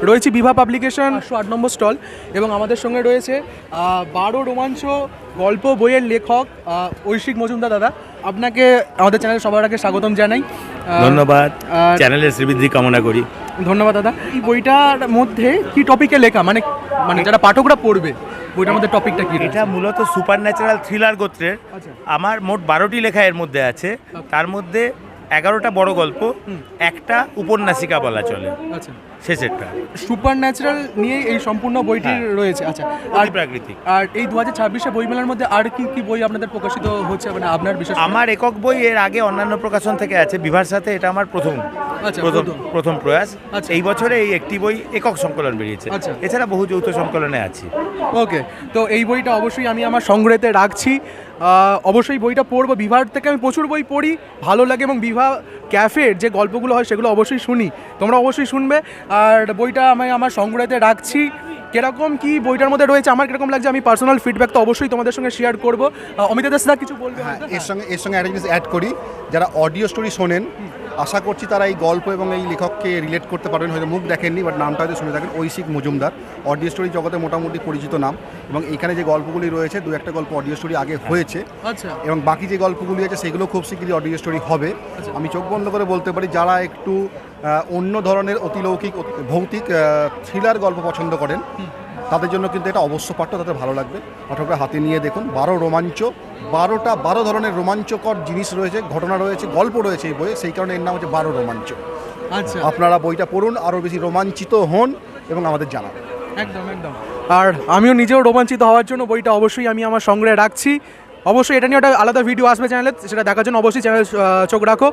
রয়েছে বিভা পাবলিকেশন 8 নম্বর স্টল এবং আমাদের সঙ্গে রয়েছে 12 রোমাঞ্চ গল্প বইয়ের লেখক ঐশিক মজুমদার দাদা। আপনাকে আমাদের চ্যানেলে সবার আগে স্বাগতম জানাই। ধন্যবাদ, চ্যানেলের শ্রীবৃদ্ধি কামনা করি। ধন্যবাদ দাদা। এই বইটার মধ্যে কি টপিকে লেখা, মানে যারা পাঠকরা পড়বে বইটার মধ্যে টপিকটা কি? এটা মূলত সুপার ন্যাচারাল থ্রিলার গোত্রের। আমার মোট 12টি লেখা এর মধ্যে আছে, তার মধ্যে 11টা বড় গল্প, একটা উপন্যাসিকা বলা চলে। আচ্ছা, শেষেরটা সুপার ন্যাচারাল নিয়ে এই সম্পূর্ণ বইটি রয়েছে। আচ্ছা, আর প্রাকৃতিক। আর এই 2026 বইমেলার মধ্যে আর কি কি বই আপনাদের প্রকাশিত হচ্ছে, মানে আপনার বিশেষ? আমার একক বই এর আগে অন্যান্য প্রকাশন থেকে আছে, বিভার সাথে এটা আমার প্রথম প্রয়াস। আচ্ছা, এই বছরে এই একটি বই একক সংকলন বেরিয়েছে। আচ্ছা, এছাড়া বহু যৌথ সংকলনে আছি। ওকে, তো এই বইটা অবশ্যই আমি আমার সংগ্রহেতে রাখছি। অবশ্যই বইটা পড়বো। বিভার থেকে আমি প্রচুর বই পড়ি, ভালো লাগে, এবং বিভা ক্যাফের যে গল্পগুলো হয় সেগুলো অবশ্যই শুনি, তোমরা অবশ্যই শুনবে। আর বইটা আমি আমার সংগ্রহেতে রাখছি। কিরকম কি বইটার মধ্যে রয়েছে, আমার কিরকম লাগছে, আমি পার্সোনাল ফিডব্যাক তো অবশ্যই তোমাদের সঙ্গে শেয়ার করবো। অমিতা দাস দা কিছু বলবে? হ্যাঁ, এর সঙ্গে একটা জিনিস অ্যাড করি, যারা অডিও স্টোরি শোনেন আশা করছি তারা এই গল্প এবং এই লেখককে রিলেট করতে পারবেন। হয়তো মুখ দেখেননি, বাট নামটা হয়তো শুনে থাকেন, ঐশিক মজুমদার। অডিও স্টোরি জগতে মোটামুটি পরিচিত নাম, এবং এইখানে যে গল্পগুলি রয়েছে, দু একটা গল্প অডিও স্টোরি আগে হয়েছে। আচ্ছা, এবং বাকি যে গল্পগুলি আছে সেগুলো খুব শীঘ্রই অডিও স্টোরি হবে। আমি চোখ বন্ধ করে বলতে পারি, যারা একটু অন্য ধরনের অতিলৌকিক ভৌতিক থ্রিলার গল্প পছন্দ করেন তাদের জন্য কিন্তু এটা অবশ্য পাঠ্য, তাদের ভালো লাগবে। পাঠকরা হাতে নিয়ে দেখুন, 12 রোমাঞ্চ, 12 ধরনের রোমাঞ্চকর জিনিস রয়েছে, ঘটনা রয়েছে, গল্প রয়েছে এই বইয়ে, সেই কারণে এর নাম হচ্ছে 12 রোমাঞ্চ। আচ্ছা, আপনারা বইটা পড়ুন, আরও বেশি রোমাঞ্চিত হন এবং আমাদের জানাবেন। একদম একদম। আর আমিও নিজেও রোমাঞ্চিত হওয়ার জন্য বইটা অবশ্যই আমি আমার সংগ্রহে রাখছি। অবশ্যই এটা নিয়ে একটা আলাদা ভিডিও আসবে চ্যানেলে, সেটা দেখার জন্য অবশ্যই চ্যানেল চোখ রাখো।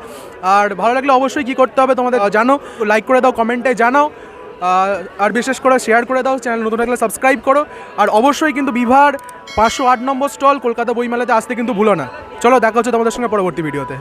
আর ভালো লাগলে অবশ্যই কী করতে হবে তোমাদের জানো, লাইক করে দাও, কমেন্টে জানাও, আর বিশেষ করে শেয়ার করে দাও। চ্যানেল নতুন থাকলে সাবস্ক্রাইব করো। আর অবশ্যই কিন্তু বিভার 508 নম্বর স্টল কলকাতা বইমেলাতে আসতে কিন্তু ভুলো না। চলো, দেখা হচ্ছে তোমাদের সঙ্গে পরবর্তী ভিডিওতে।